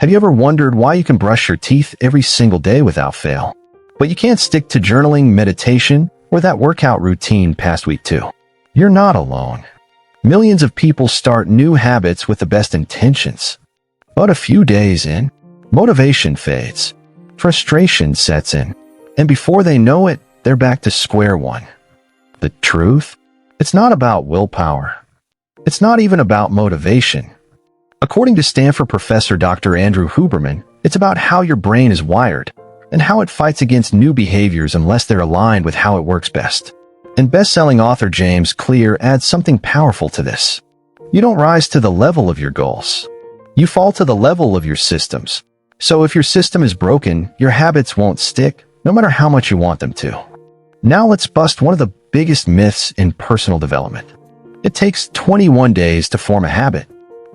Have you ever wondered why you can brush your teeth every single day without fail, but you can't stick to journaling, meditation, or that workout routine past week 2? You're not alone. Millions of people start new habits with the best intentions. But a few days in, motivation fades, frustration sets in, and before they know it, they're back to square one. The truth? It's not about willpower. It's not even about motivation. According to Stanford professor Dr. Andrew Huberman, it's about how your brain is wired and how it fights against new behaviors unless they're aligned with how it works best. And best-selling author James Clear adds something powerful to this. You don't rise to the level of your goals. You fall to the level of your systems. So if your system is broken, your habits won't stick, no matter how much you want them to. Now let's bust one of the biggest myths in personal development. It takes 21 days to form a habit.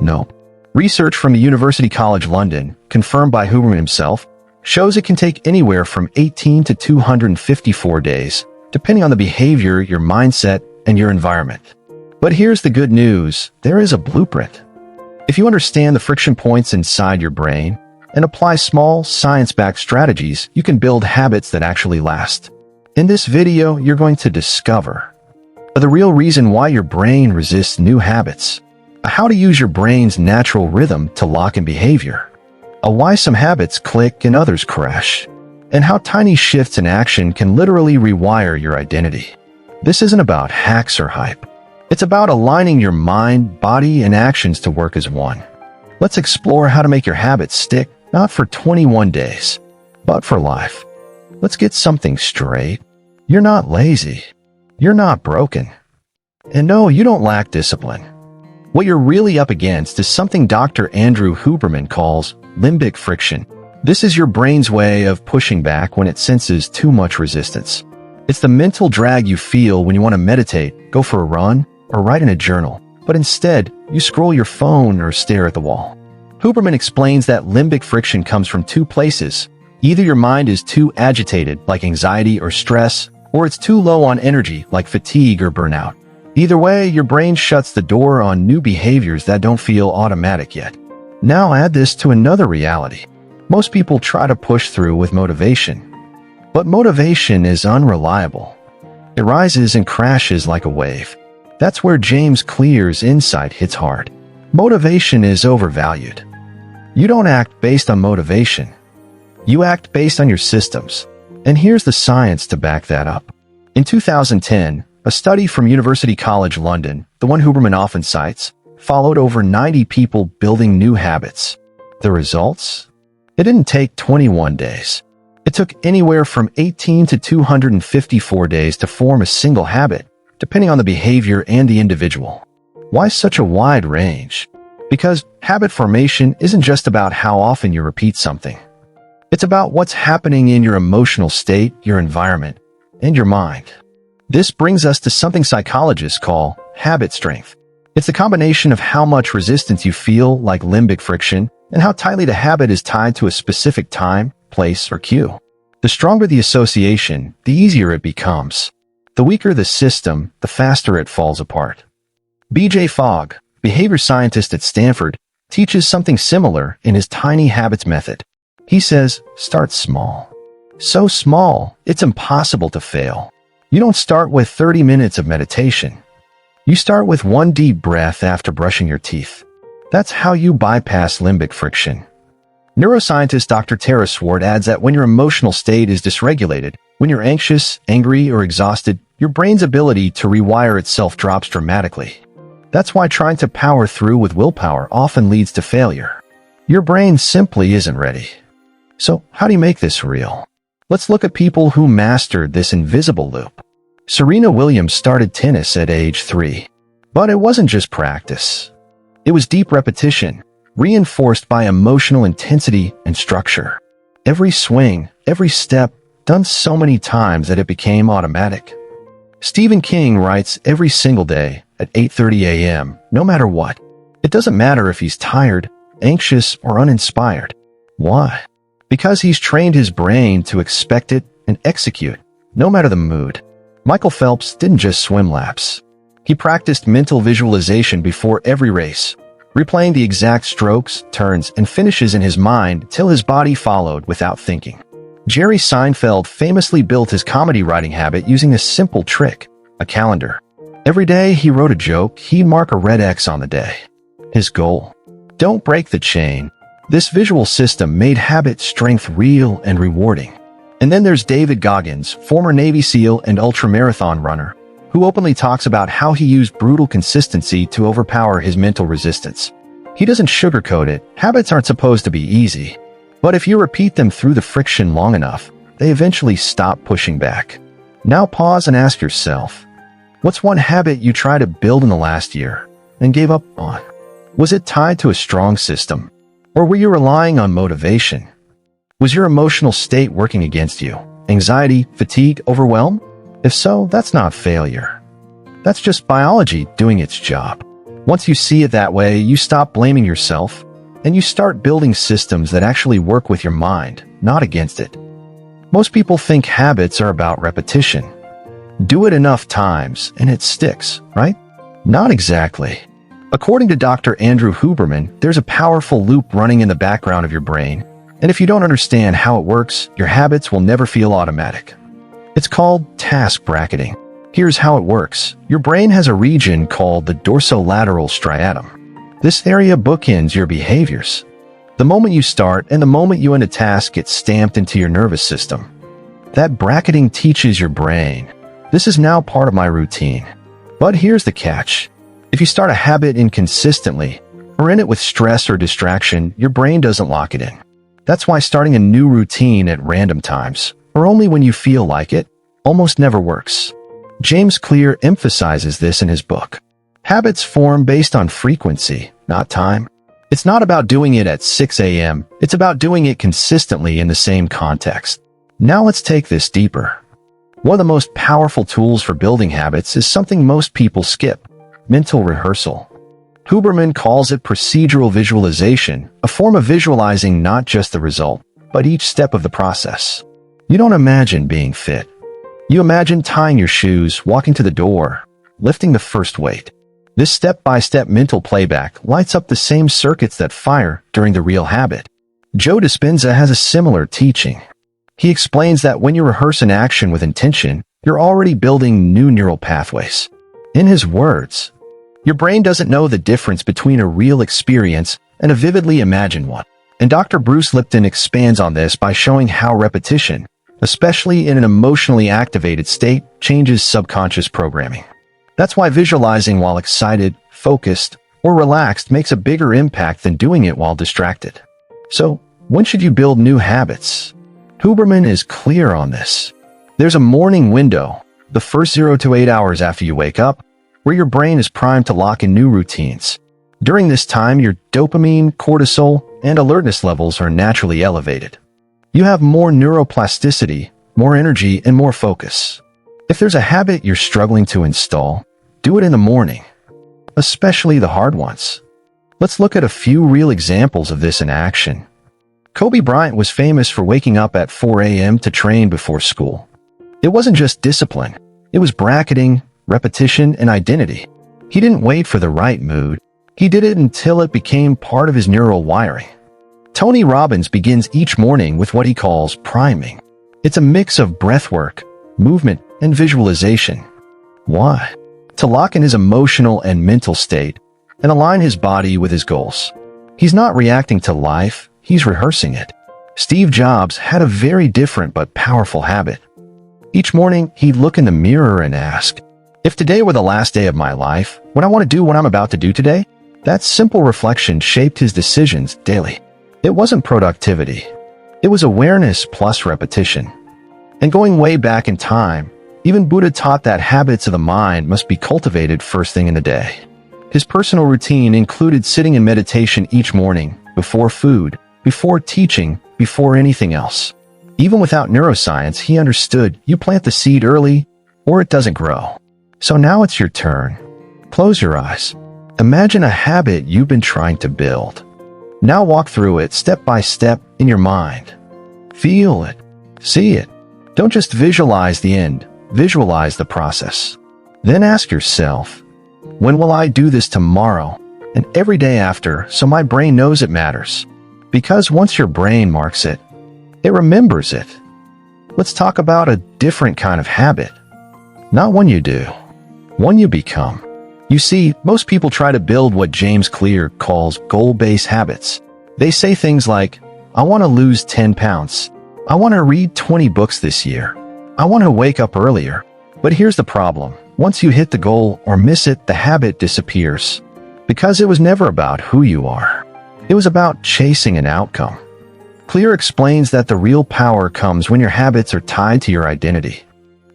No. Research from the University College London, confirmed by Huberman himself, shows it can take anywhere from 18 to 254 days, depending on the behavior, your mindset, and your environment. But here's the good news. There is a blueprint. If you understand the friction points inside your brain and apply small, science-backed strategies, you can build habits that actually last. In this video, you're going to discover the real reason why your brain resists new habits, how to use your brain's natural rhythm to lock in behavior, why some habits click and others crash, and how tiny shifts in action can literally rewire your identity. This isn't about hacks or hype. It's about aligning your mind, body, and actions to work as one. Let's explore how to make your habits stick, not for 21 days, but for life. Let's get something straight. You're not lazy. You're not broken. And no, you don't lack discipline. What you're really up against is something Dr. Andrew Huberman calls limbic friction. This is your brain's way of pushing back when it senses too much resistance. It's the mental drag you feel when you want to meditate, go for a run, or write in a journal, but instead, you scroll your phone or stare at the wall. Huberman explains that limbic friction comes from two places. Either your mind is too agitated, like anxiety or stress, or it's too low on energy, like fatigue or burnout. Either way, your brain shuts the door on new behaviors that don't feel automatic yet. Now add this to another reality. Most people try to push through with motivation, but motivation is unreliable. It rises and crashes like a wave. That's where James Clear's insight hits hard. Motivation is overvalued. You don't act based on motivation. You act based on your systems. And here's the science to back that up. In 2010, a study from University College London, the one Huberman often cites, followed over 90 people building new habits. The results? It didn't take 21 days. It took anywhere from 18 to 254 days to form a single habit, depending on the behavior and the individual. Why such a wide range? Because habit formation isn't just about how often you repeat something. It's about what's happening in your emotional state, your environment, and your mind. This brings us to something psychologists call habit strength. It's the combination of how much resistance you feel, like limbic friction, and how tightly the habit is tied to a specific time, place, or cue. The stronger the association, the easier it becomes. The weaker the system, the faster it falls apart. B.J. Fogg, behavior scientist at Stanford, teaches something similar in his tiny habits method. He says, start small. So small, it's impossible to fail. You don't start with 30 minutes of meditation. You start with one deep breath after brushing your teeth. That's how you bypass limbic friction. Neuroscientist Dr. Tara Swart adds that when your emotional state is dysregulated, when you're anxious, angry, or exhausted, your brain's ability to rewire itself drops dramatically. That's why trying to power through with willpower often leads to failure. Your brain simply isn't ready. So, how do you make this real? Let's look at people who mastered this invisible loop. Serena Williams started tennis at age 3. But it wasn't just practice. It was deep repetition, reinforced by emotional intensity and structure. Every swing, every step, done so many times that it became automatic. Stephen King writes every single day at 8:30 a.m., no matter what. It doesn't matter if he's tired, anxious, or uninspired. Why? Because he's trained his brain to expect it and execute, no matter the mood. Michael Phelps didn't just swim laps. He practiced mental visualization before every race, replaying the exact strokes, turns, and finishes in his mind till his body followed without thinking. Jerry Seinfeld famously built his comedy writing habit using a simple trick, a calendar. Every day he wrote a joke, he'd mark a red X on the day. His goal: don't break the chain. This visual system made habit strength real and rewarding. And then there's David Goggins, former Navy SEAL and ultramarathon runner, who openly talks about how he used brutal consistency to overpower his mental resistance. He doesn't sugarcoat it. Habits aren't supposed to be easy. But if you repeat them through the friction long enough, they eventually stop pushing back. Now pause and ask yourself, what's one habit you tried to build in the last year and gave up on? Was it tied to a strong system? Or were you relying on motivation? Was your emotional state working against you? Anxiety, fatigue, overwhelm? If so, that's not failure. That's just biology doing its job. Once you see it that way, you stop blaming yourself, and you start building systems that actually work with your mind, not against it. Most people think habits are about repetition. Do it enough times, and it sticks, right? Not exactly. According to Dr. Andrew Huberman, there's a powerful loop running in the background of your brain, and if you don't understand how it works, your habits will never feel automatic. It's called task bracketing. Here's how it works. Your brain has a region called the dorsolateral striatum. This area bookends your behaviors. The moment you start and the moment you end a task gets stamped into your nervous system. That bracketing teaches your brain, this is now part of my routine. But here's the catch. If you start a habit inconsistently, or in it with stress or distraction, your brain doesn't lock it in. That's why starting a new routine at random times, or only when you feel like it, almost never works. James Clear emphasizes this in his book. Habits form based on frequency, not time. It's not about doing it at 6 a.m., it's about doing it consistently in the same context. Now let's take this deeper. One of the most powerful tools for building habits is something most people skip: mental rehearsal. Huberman calls it procedural visualization, a form of visualizing not just the result, but each step of the process. You don't imagine being fit. You imagine tying your shoes, walking to the door, lifting the first weight. This step-by-step mental playback lights up the same circuits that fire during the real habit. Joe Dispenza has a similar teaching. He explains that when you rehearse an action with intention, you're already building new neural pathways. In his words, your brain doesn't know the difference between a real experience and a vividly imagined one. And Dr. Bruce Lipton expands on this by showing how repetition, especially in an emotionally activated state, changes subconscious programming. That's why visualizing while excited, focused, or relaxed makes a bigger impact than doing it while distracted. So, when should you build new habits? Huberman is clear on this. There's a morning window, the first 0 to 8 hours after you wake up, where your brain is primed to lock in new routines. During this time, your dopamine, cortisol, and alertness levels are naturally elevated. You have more neuroplasticity, more energy, and more focus. If there's a habit you're struggling to install, do it in the morning, especially the hard ones. Let's look at a few real examples of this in action. Kobe Bryant was famous for waking up at 4 a.m. to train before school. It wasn't just discipline, it was bracketing, repetition, and identity. He didn't wait for the right mood. He did it until it became part of his neural wiring. Tony Robbins begins each morning with what he calls priming. It's a mix of breathwork, movement, and visualization. Why? To lock in his emotional and mental state and align his body with his goals. He's not reacting to life, he's rehearsing it. Steve Jobs had a very different but powerful habit. Each morning, he'd look in the mirror and ask, if today were the last day of my life, would I want to do what I'm about to do today? That simple reflection shaped his decisions daily. It wasn't productivity. It was awareness plus repetition. And going way back in time, even Buddha taught that habits of the mind must be cultivated first thing in the day. His personal routine included sitting in meditation each morning, before food, before teaching, before anything else. Even without neuroscience, he understood you plant the seed early, or it doesn't grow. So now it's your turn. Close your eyes. Imagine a habit you've been trying to build. Now walk through it step by step in your mind. Feel it. See it. Don't just visualize the end. Visualize the process. Then ask yourself, when will I do this tomorrow? and every day after, so my brain knows it matters. Because once your brain marks it, it remembers it. Let's talk about a different kind of habit. Not one you do, one you become. You see, most people try to build what James Clear calls goal-based habits. They say things like, I want to lose 10 pounds. I want to read 20 books this year. I want to wake up earlier. But here's the problem. Once you hit the goal or miss it, the habit disappears. Because it was never about who you are. It was about chasing an outcome. Clear explains that the real power comes when your habits are tied to your identity.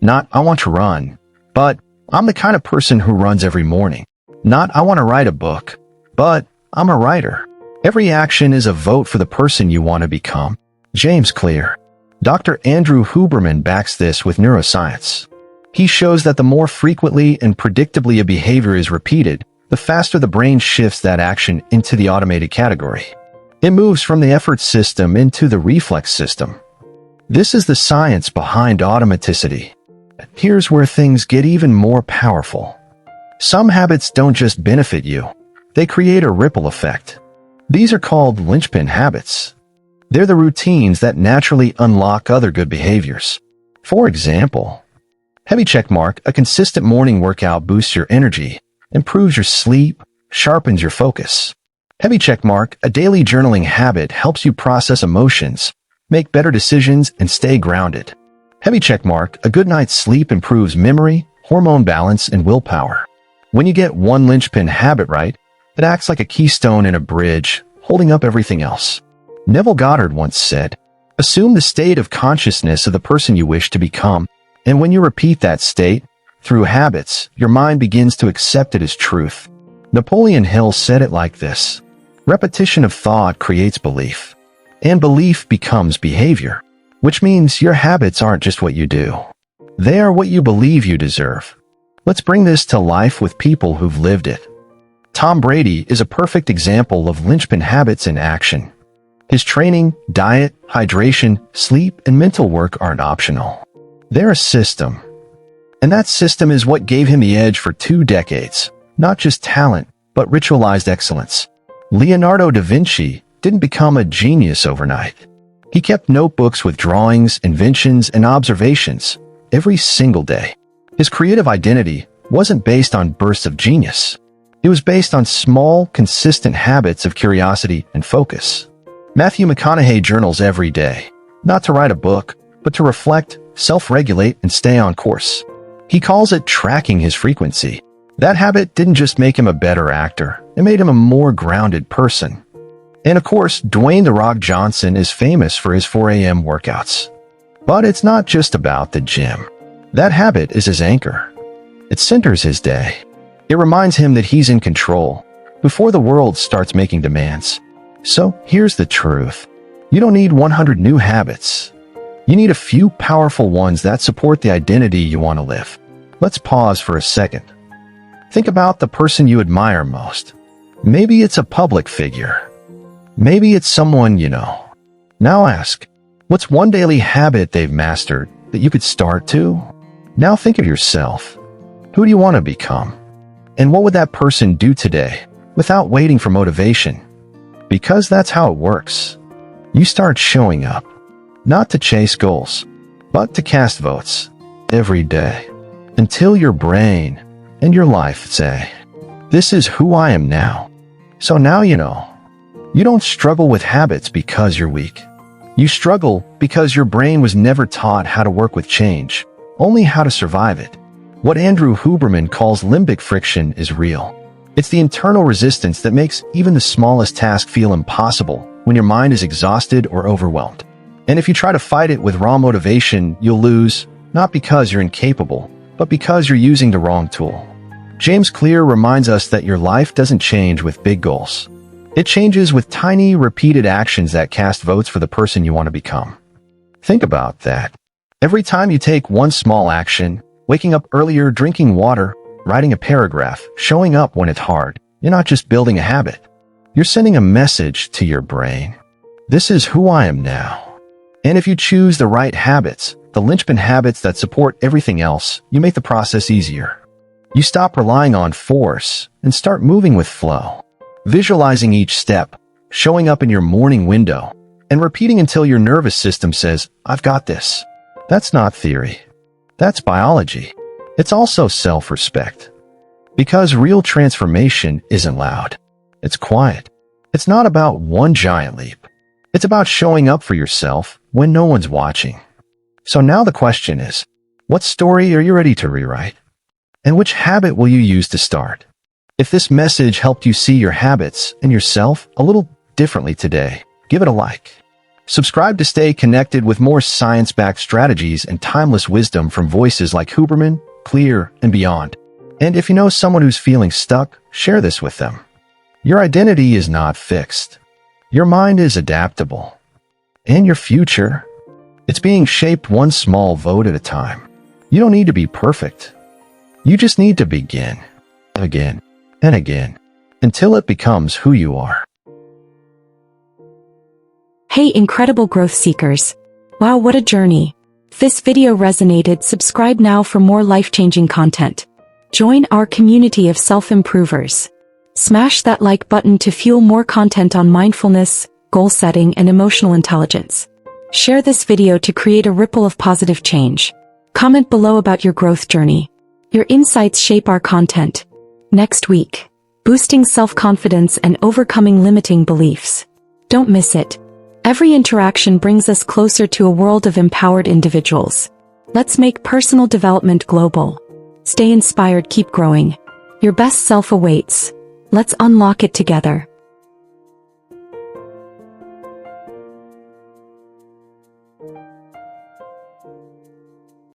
Not, I want to run, but I'm the kind of person who runs every morning. Not, I want to write a book, but I'm a writer. Every action is a vote for the person you want to become. James Clear. Dr. Andrew Huberman backs this with neuroscience. He shows that the more frequently and predictably a behavior is repeated, the faster the brain shifts that action into the automated category. It moves from the effort system into the reflex system. This is the science behind automaticity. Here's where things get even more powerful. Some habits don't just benefit you, they create a ripple effect. These are called linchpin habits. They're the routines that naturally unlock other good behaviors. For example, heavy checkmark, a consistent morning workout boosts your energy, improves your sleep, sharpens your focus. Heavy checkmark, a daily journaling habit helps you process emotions, make better decisions, and stay grounded. Heavy checkmark, a good night's sleep improves memory, hormone balance, and willpower. When you get one linchpin habit right, it acts like a keystone in a bridge, holding up everything else. Neville Goddard once said, assume the state of consciousness of the person you wish to become, and when you repeat that state, through habits, your mind begins to accept it as truth. Napoleon Hill said it like this, repetition of thought creates belief, and belief becomes behavior, which means your habits aren't just what you do. They are what you believe you deserve. Let's bring this to life with people who've lived it. Tom Brady is a perfect example of linchpin habits in action. His training, diet, hydration, sleep, and mental work aren't optional. They're a system. And that system is what gave him the edge for 2 decades. Not just talent, but ritualized excellence. Leonardo da Vinci didn't become a genius overnight. He kept notebooks with drawings, inventions, and observations every single day. His creative identity wasn't based on bursts of genius. It was based on small, consistent habits of curiosity and focus. Matthew McConaughey journals every day, not to write a book, but to reflect, self-regulate, and stay on course. He calls it tracking his frequency. That habit didn't just make him a better actor, it made him a more grounded person. And of course, Dwayne "The Rock" Johnson is famous for his 4 a.m. workouts. But it's not just about the gym. That habit is his anchor. It centers his day. It reminds him that he's in control before the world starts making demands. So here's the truth. You don't need 100 new habits. You need a few powerful ones that support the identity you want to live. Let's pause for a second. Think about the person you admire most. Maybe it's a public figure. Maybe it's someone you know. Now ask, what's one daily habit they've mastered that you could start to? Now think of yourself. Who do you want to become? And what would that person do today without waiting for motivation? Because that's how it works. You start showing up, not to chase goals, but to cast votes every day until your brain and your life say, this is who I am now. So now you know. You don't struggle with habits because you're weak. You struggle because your brain was never taught how to work with change, only how to survive it. What Andrew Huberman calls limbic friction is real. It's the internal resistance that makes even the smallest task feel impossible when your mind is exhausted or overwhelmed. And if you try to fight it with raw motivation, you'll lose, not because you're incapable, but because you're using the wrong tool. James Clear reminds us that your life doesn't change with big goals. It changes with tiny, repeated actions that cast votes for the person you want to become. Think about that. Every time you take one small action, waking up earlier, drinking water, writing a paragraph, showing up when it's hard, you're not just building a habit. You're sending a message to your brain. This is who I am now. And if you choose the right habits, the linchpin habits that support everything else, you make the process easier. You stop relying on force and start moving with flow. Visualizing each step, showing up in your morning window, and repeating until your nervous system says, "I've got this." That's not theory. That's biology. It's also self-respect. Because real transformation isn't loud. It's quiet. It's not about one giant leap. It's about showing up for yourself when no one's watching. So now the question is, what story are you ready to rewrite? And which habit will you use to start? If this message helped you see your habits and yourself a little differently today, give it a like. Subscribe to stay connected with more science-backed strategies and timeless wisdom from voices like Huberman, Clear, and beyond. And if you know someone who's feeling stuck, share this with them. Your identity is not fixed. Your mind is adaptable. And your future, it's being shaped one small vote at a time. You don't need to be perfect. You just need to begin, again, and again, until it becomes who you are. Hey, incredible growth seekers. Wow, what a journey. If this video resonated, subscribe now for more life-changing content. Join our community of self-improvers. Smash that like button to fuel more content on mindfulness, goal setting, and emotional intelligence. Share this video to create a ripple of positive change. Comment below about your growth journey. Your insights shape our content. Next week, boosting self-confidence and overcoming limiting beliefs. Don't miss it. Every interaction brings us closer to a world of empowered individuals. Let's make personal development global. Stay inspired, keep growing. Your best self awaits. Let's unlock it together.